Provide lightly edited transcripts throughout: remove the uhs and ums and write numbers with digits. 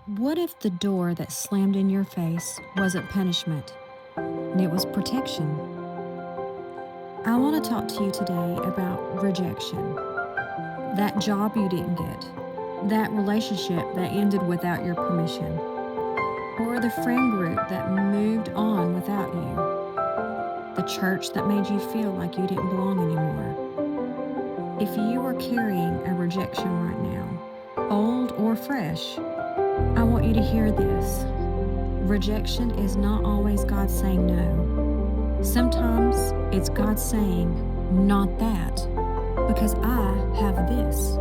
What if the door that slammed in your face wasn't punishment and it was protection? I want to talk to you today about rejection. That job you didn't get, that relationship that ended without your permission, or the friend group that moved on without you, the church that made you feel like you didn't belong anymore. If you are carrying a rejection right now, old or fresh, I want you to hear this. Rejection is not always God saying no. Sometimes it's God saying, not that, because I have this.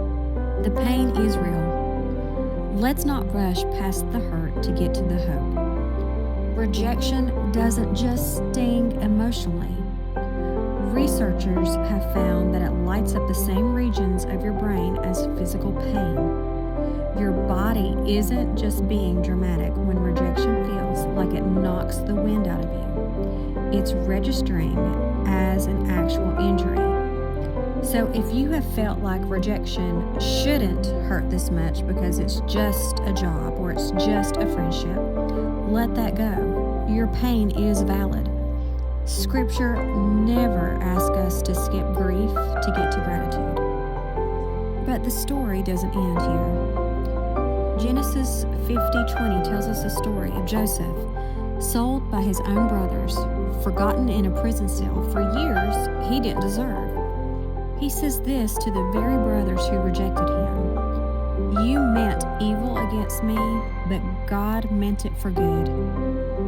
The pain is real. Let's not rush past the hurt to get to the hope. Rejection doesn't just sting emotionally. Researchers have found that it lights up the same regions of your brain as physical pain. Your body isn't just being dramatic when rejection feels like it knocks the wind out of you. It's registering as an actual injury. So if you have felt like rejection shouldn't hurt this much because it's just a job or it's just a friendship, let that go. Your pain is valid. Scripture never asks us to skip grief to get to gratitude. But the story doesn't end here. Genesis 50:20 tells us a story of Joseph, sold by his own brothers, forgotten in a prison cell for years he didn't deserve. He says this to the very brothers who rejected him: "You meant evil against me, but God meant it for good,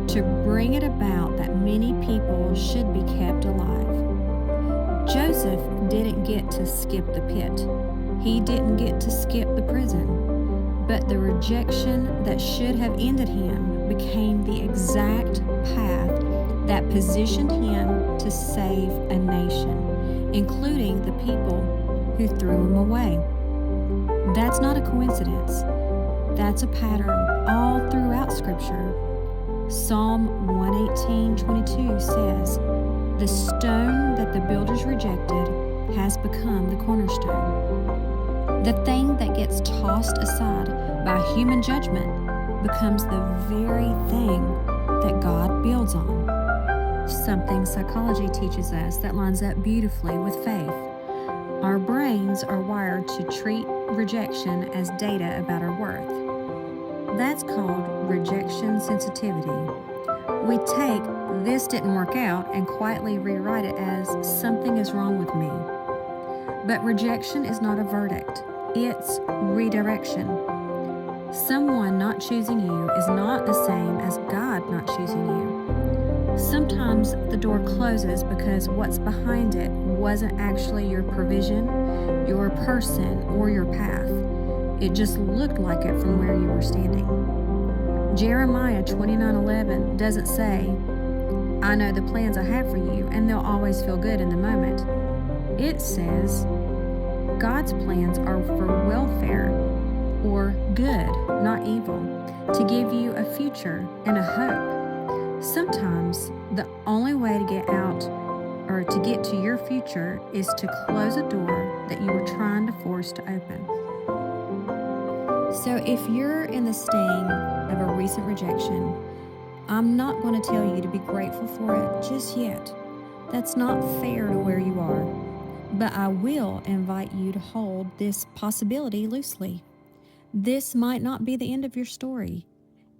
to bring it about that many people should be kept alive." Joseph didn't get to skip the pit. He didn't get to skip the prison. But the rejection that should have ended him became the exact path that positioned him to save a nation, including the people who threw him away. That's not a coincidence. That's a pattern all throughout Scripture. Psalm 118:22 says, "The stone that the builders rejected has become the cornerstone." The thing that gets tossed aside by human judgment becomes the very thing that God builds on. Something psychology teaches us that lines up beautifully with faith. Our brains are wired to treat rejection as data about our worth. That's called rejection sensitivity. We take "this didn't work out" and quietly rewrite it as "something is wrong with me." But rejection is not a verdict. It's redirection. Someone not choosing you is not the same as God not choosing you. Sometimes the door closes because what's behind it wasn't actually your provision, your person, or your path. It just looked like it from where you were standing. Jeremiah 29:11 doesn't say, "I know the plans I have for you, and they'll always feel good in the moment." It says, God's plans are for welfare, or good, not evil, to give you a future and a hope. Sometimes the only way to get out or to get to your future is to close a door that you were trying to force to open. So if you're in the sting of a recent rejection, I'm not going to tell you to be grateful for it just yet. That's not fair to where you are. But I will invite you to hold this possibility loosely. This might not be the end of your story.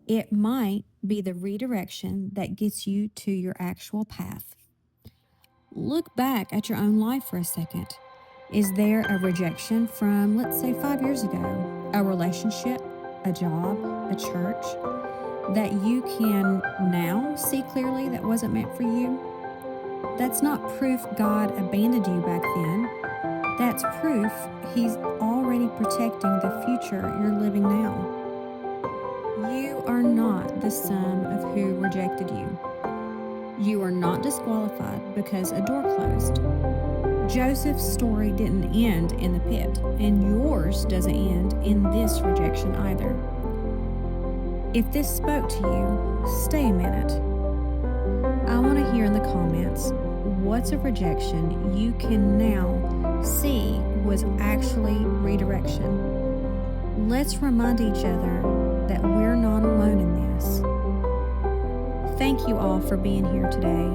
It might be the redirection that gets you to your actual path. Look back at your own life for a second. Is there a rejection from, let's say, 5 years ago? A relationship, a job, a church, that you can now see clearly that wasn't meant for you? That's not proof God abandoned you back then. That's proof He's already protecting the future you're living now. You are not the sum of who rejected you. You are not disqualified because a door closed. Joseph's story didn't end in the pit, and yours doesn't end in this rejection either. If this spoke to you, stay a minute. I want to hear in the comments, what's a rejection you can now see was actually redirection? Let's remind each other that we're not alone in this. Thank you all for being here today,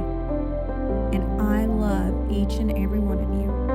and I love each and every one of you.